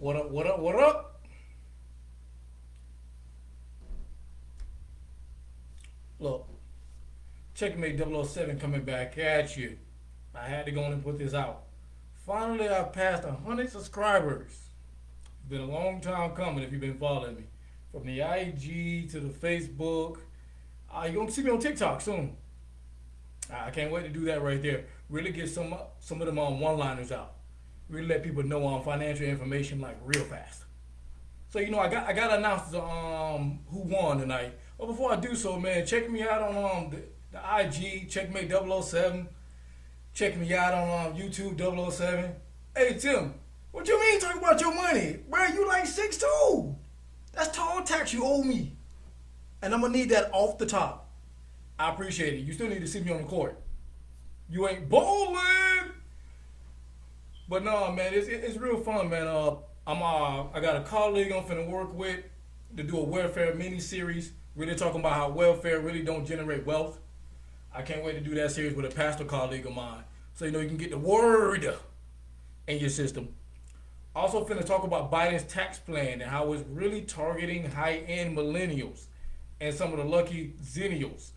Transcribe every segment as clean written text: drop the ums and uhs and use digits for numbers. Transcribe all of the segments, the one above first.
What up, what up, what up? Look, Checkmate 007 coming back at you. I had to go and put this out. Finally, I passed 100 subscribers. It's been a long time coming if you've been following me. From the IG to the Facebook. You're going to see me on TikTok soon. I can't wait to do that right there. Really get some of them one-liners out. Really let people know on financial information like real fast. So I got to announce who won tonight. But before I do so, man, check me out on the IG Checkmate 007. Check me out on YouTube 007. Hey Tim, what you mean talking about your money? Bro, you like 6'2". That's toll tax you owe me. And I'm gonna need that off the top. I appreciate it. You still need to see me on the court. You ain't bowling. But no, man, it's real fun, man. I got a colleague I'm finna work with to do a welfare mini series. Really talking about how welfare really don't generate wealth. I can't wait to do that series with a pastor colleague of mine, so you can get the word in your system. Also finna talk about Biden's tax plan and how it's really targeting high-end millennials and some of the lucky zennials.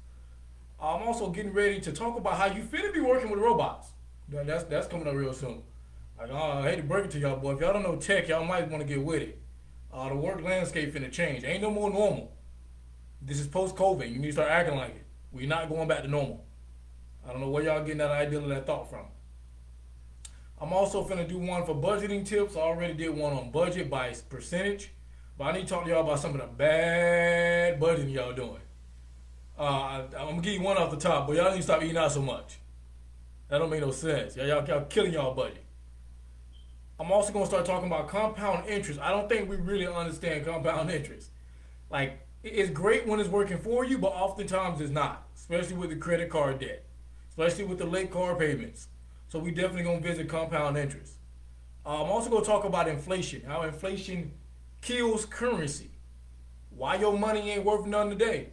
I'm also getting ready to talk about how you finna be working with robots. That's coming up real soon. I hate to break it to y'all, boy. If y'all don't know tech, y'all might want to get with it. The work landscape finna change. Ain't no more normal. This is post-COVID. You need to start acting like it. We're not going back to normal. I don't know where y'all getting that idea or that thought from. I'm also finna do one for budgeting tips. I already did one on budget by percentage. But I need to talk to y'all about some of the bad budgeting y'all doing. I'm gonna give you one off the top, but y'all need to stop eating out so much. That don't make no sense. Y'all killing y'all budget. I'm also gonna start talking about compound interest. I don't think we really understand compound interest. Like, it's great when it's working for you, but oftentimes it's not. Especially with the credit card debt. Especially with the late car payments. So we definitely gonna visit compound interest. I'm also gonna talk about inflation. How inflation kills currency. Why your money ain't worth nothing today.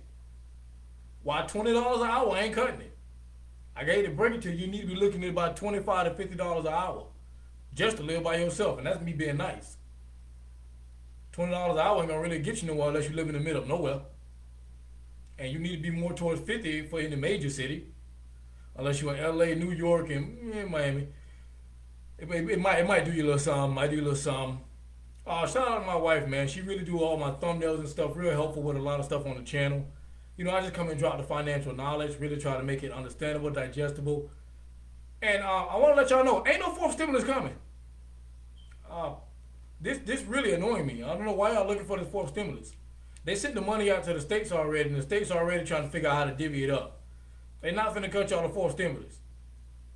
Why $20 an hour ain't cutting it. I hate to break it to you, you need to be looking at about $25 to $50 an hour. Just to live by yourself, and that's me being nice. $20 an hour ain't gonna really get you nowhere unless you live in the middle of nowhere. And you need to be more towards 50 for in the major city. Unless you're in LA, New York, and Miami. It might do you a little something. Might do you a little something. Shout out to my wife, man. She really do all my thumbnails and stuff. Real helpful with a lot of stuff on the channel. I just come and drop the financial knowledge. Really try to make it understandable, digestible. And I want to let y'all know, ain't no fourth stimulus coming. This really annoying me. I don't know why y'all looking for this fourth stimulus. They sent the money out to the states already, and the states already trying to figure out how to divvy it up. They not finna cut y'all the fourth stimulus.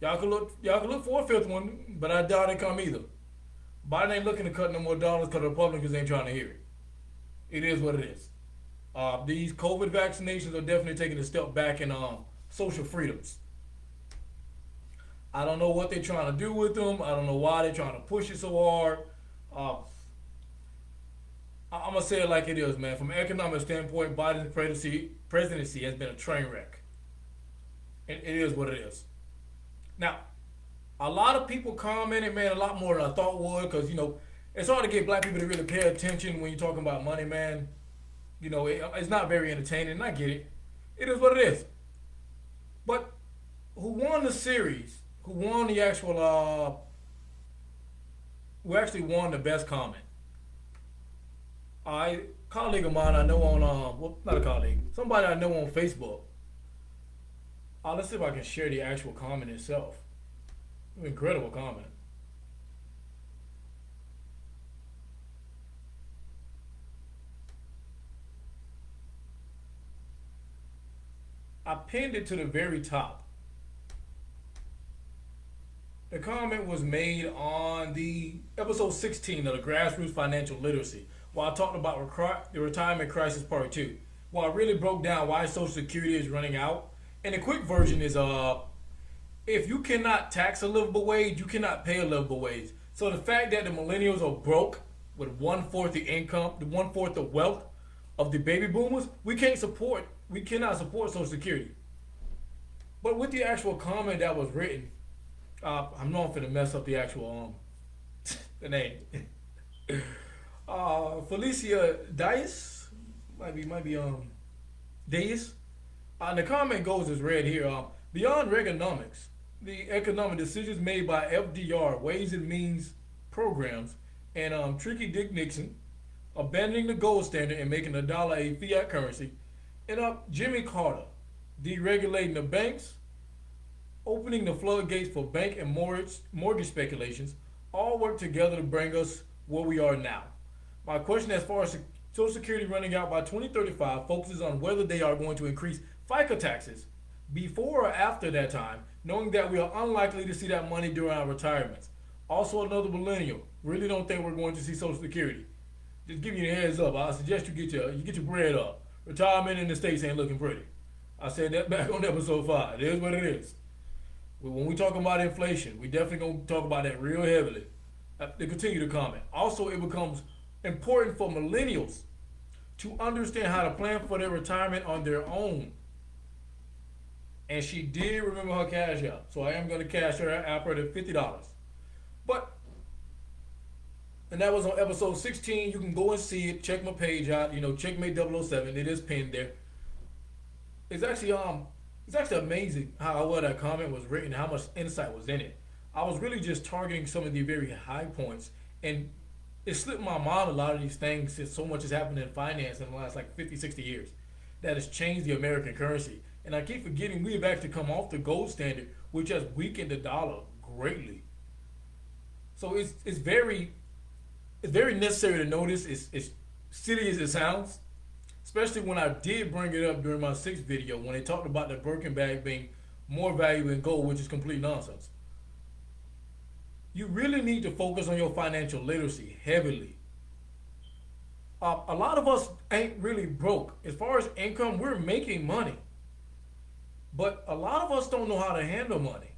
Y'all can look for a fifth one, but I doubt it come either. Biden ain't looking to cut no more dollars because the Republicans ain't trying to hear it. It is what it is. These COVID vaccinations are definitely taking a step back in social freedoms. I don't know what they're trying to do with them. I don't know why they're trying to push it so hard. I'm going to say it like it is, man. From an economic standpoint, Biden's presidency has been a train wreck. It is what it is. Now, a lot of people commented, man, a lot more than I thought would, because, it's hard to get black people to really pay attention when you're talking about money, man. It's not very entertaining, and I get it. It is what it is. But who won the series? Who won the actual, who actually won the best comment? A colleague of mine I know on, not a colleague, somebody I know on Facebook. Let's see if I can share the actual comment itself. Incredible comment. I pinned it to the very top. The comment was made on the episode 16 of the Grassroots Financial Literacy, while I talked about the retirement crisis part 2. While I really broke down why Social Security is running out. And the quick version is, if you cannot tax a livable wage, you cannot pay a livable wage. So the fact that the millennials are broke with 1/4 the income, the 1/4 the wealth of the baby boomers, we cannot support Social Security. But with the actual comment that was written, I know I'm finna mess up the actual the name. Felicia Dias might be Dias. And the comment goes as read here. Beyond Reaganomics, the economic decisions made by FDR, Ways and Means programs, and Tricky Dick Nixon, abandoning the gold standard and making the dollar a fiat currency, and Jimmy Carter, deregulating the banks, opening the floodgates for bank and mortgage speculations, all work together to bring us where we are now. My question as far as Social Security running out by 2035 focuses on whether they are going to increase FICA taxes before or after that time, knowing that we are unlikely to see that money during our retirements. Also, another millennial. Really don't think we're going to see Social Security. Just giving you a heads up. I suggest you get your bread up. Retirement in the States ain't looking pretty. I said that back on episode 5. It is what it is. When we talk about inflation, we definitely going to talk about that real heavily. They continue to comment. Also, it becomes important for millennials to understand how to plan for their retirement on their own. And she did remember her cash out. So I am going to cash her out for the $50. But, and that was on episode 16. You can go and see it. Check my page out. Checkmate 007. It is pinned there. It's actually amazing how well that comment was written, how much insight was in it. I was really just targeting some of the very high points, and it slipped my mind a lot of these things since so much has happened in finance in the last like 50, 60 years that has changed the American currency. And I keep forgetting we have actually come off the gold standard, which has weakened the dollar greatly. So it's very necessary to notice. It's silly as it sounds, especially when I did bring it up during my 6th video when they talked about the Birkin bag being more valuable than gold, which is complete nonsense. You really need to focus on your financial literacy heavily. A lot of us ain't really broke. As far as income, we're making money. But a lot of us don't know how to handle money.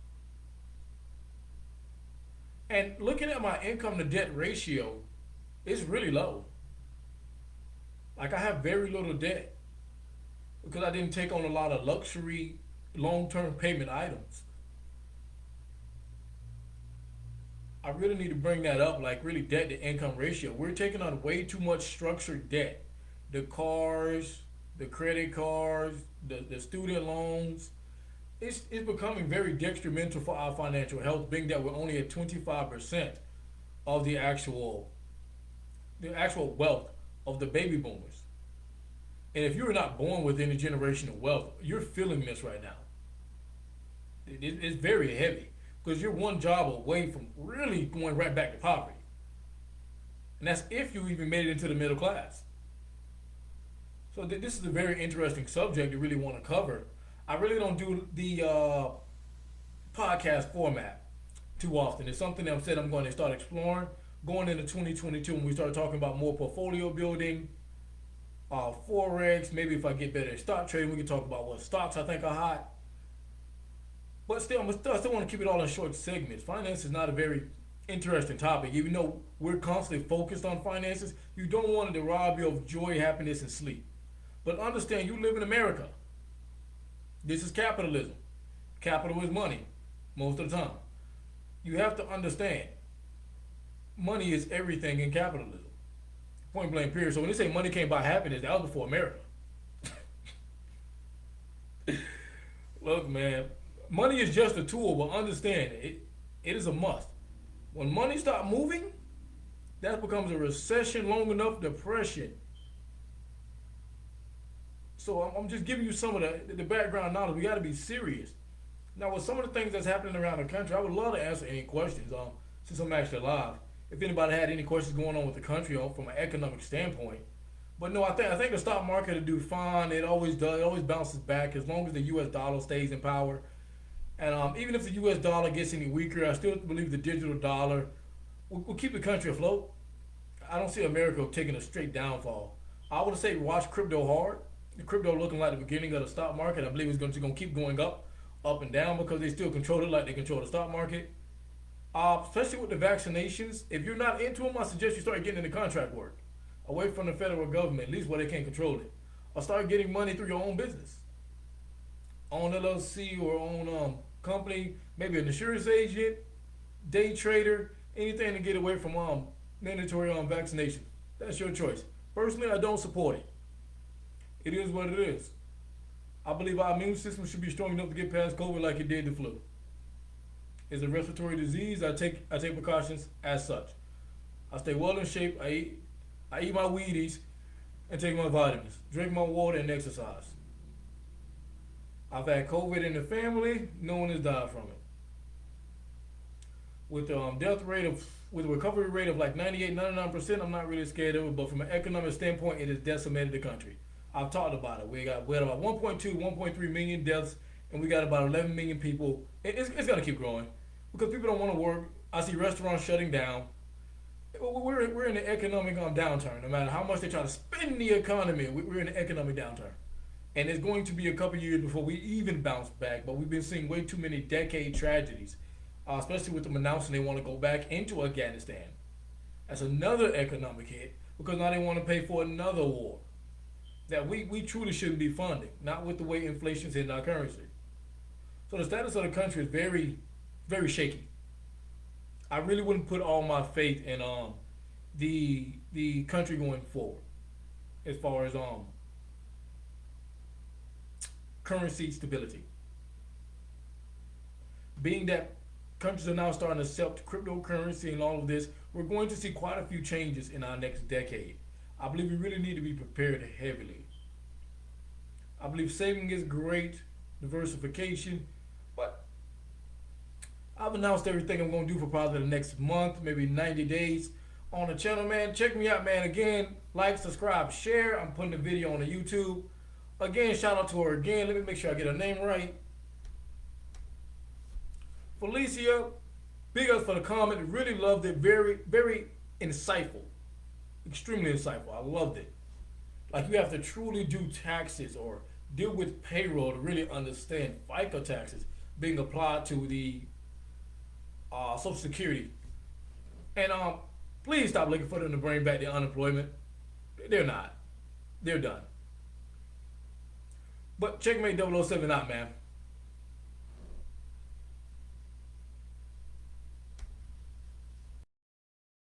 And looking at my income to debt ratio, it's really low. Like I have very little debt because I didn't take on a lot of luxury long-term payment items. I really need to bring that up, like really debt to income ratio. We're taking on way too much structured debt. The cars, the credit cards, the student loans. It's becoming very detrimental for our financial health, being that we're only at 25% of the actual wealth of the baby boomers. And if you're not born within a generation of wealth, you're feeling this right now. It's very heavy because you're one job away from really going right back to poverty. And that's if you even made it into the middle class. So this is a very interesting subject to really want to cover. I really don't do the podcast format too often. It's something that I'm going to start exploring going into 2022 when we start talking about more portfolio building, Forex. Maybe if I get better at stock trading, we can talk about what stocks I think are hot. But still, I still want to keep it all in short segments. Finance is not a very interesting topic. Even though we're constantly focused on finances, you don't want it to rob you of joy, happiness, and sleep. But understand, you live in America. This is capitalism. Capital is money, most of the time. You have to understand, money is everything in capitalism. Point blank period. So when they say money can't buy happiness, that was before America. Look, man, money is just a tool, but understand it is a must. When money starts moving, that becomes a recession, long enough depression. So I'm just giving you some of the background knowledge. We got to be serious. Now, with some of the things that's happening around the country, I would love to answer any questions. Since I'm actually live, if anybody had any questions going on with the country from an economic standpoint. But no, I think the stock market will do fine. It always does. It always bounces back as long as the U.S. dollar stays in power. And even if the U.S. dollar gets any weaker, I still believe the digital dollar will keep the country afloat. I don't see America taking a straight downfall. I would say watch crypto hard. The crypto looking like the beginning of the stock market. I believe it's going to keep going up and down because they still control it like they control the stock market. Especially with the vaccinations. If you're not into them, I suggest you start getting into contract work. Away from the federal government, at least where they can't control it. Or start getting money through your own business. Own LLC or own company, maybe an insurance agent, day trader, anything to get away from mandatory vaccination. That's your choice. Personally, I don't support it. It is what it is. I believe our immune system should be strong enough to get past COVID like it did the flu. It's a respiratory disease. I take precautions as such. I stay well in shape. I eat my Wheaties and take my vitamins. Drink my water and exercise. I've had COVID in the family. No one has died from it. With the with a recovery rate of like 98, 99%, I'm not really scared of it. But from an economic standpoint, it has decimated the country. I've talked about it. We had about 1.2, 1.3 million deaths, and we got about 11 million people. It's going to keep growing because people don't want to work. I see restaurants shutting down. We're in an economic downturn. No matter how much they try to spin the economy, we're in an economic downturn. And it's going to be a couple years before we even bounce back. But we've been seeing way too many decade tragedies, especially with them announcing they want to go back into Afghanistan. That's another economic hit because now they want to pay for another war that we truly shouldn't be funding, not with the way inflation's hitting our currency. So the status of the country is very, very shaky. I really wouldn't put all my faith in the country going forward as far as currency stability. Being that countries are now starting to accept cryptocurrency and all of this, we're going to see quite a few changes in our next decade. I believe we really need to be prepared heavily. I believe saving is great, diversification, but I've announced everything I'm going to do for probably the next month, maybe 90 days on the channel, man. Check me out, man. Again, like, subscribe, share. I'm putting the video on the YouTube. Again, shout out to her again. Let me make sure I get her name right. Felicia, big ups for the comment. Really loved it. Very, very insightful. Extremely insightful. I loved it. Like you have to truly do taxes or deal with payroll to really understand FICA taxes being applied to the Social Security. And please stop looking for them to bring back the unemployment. They're not. They're done. But Checkmate 007 out, man.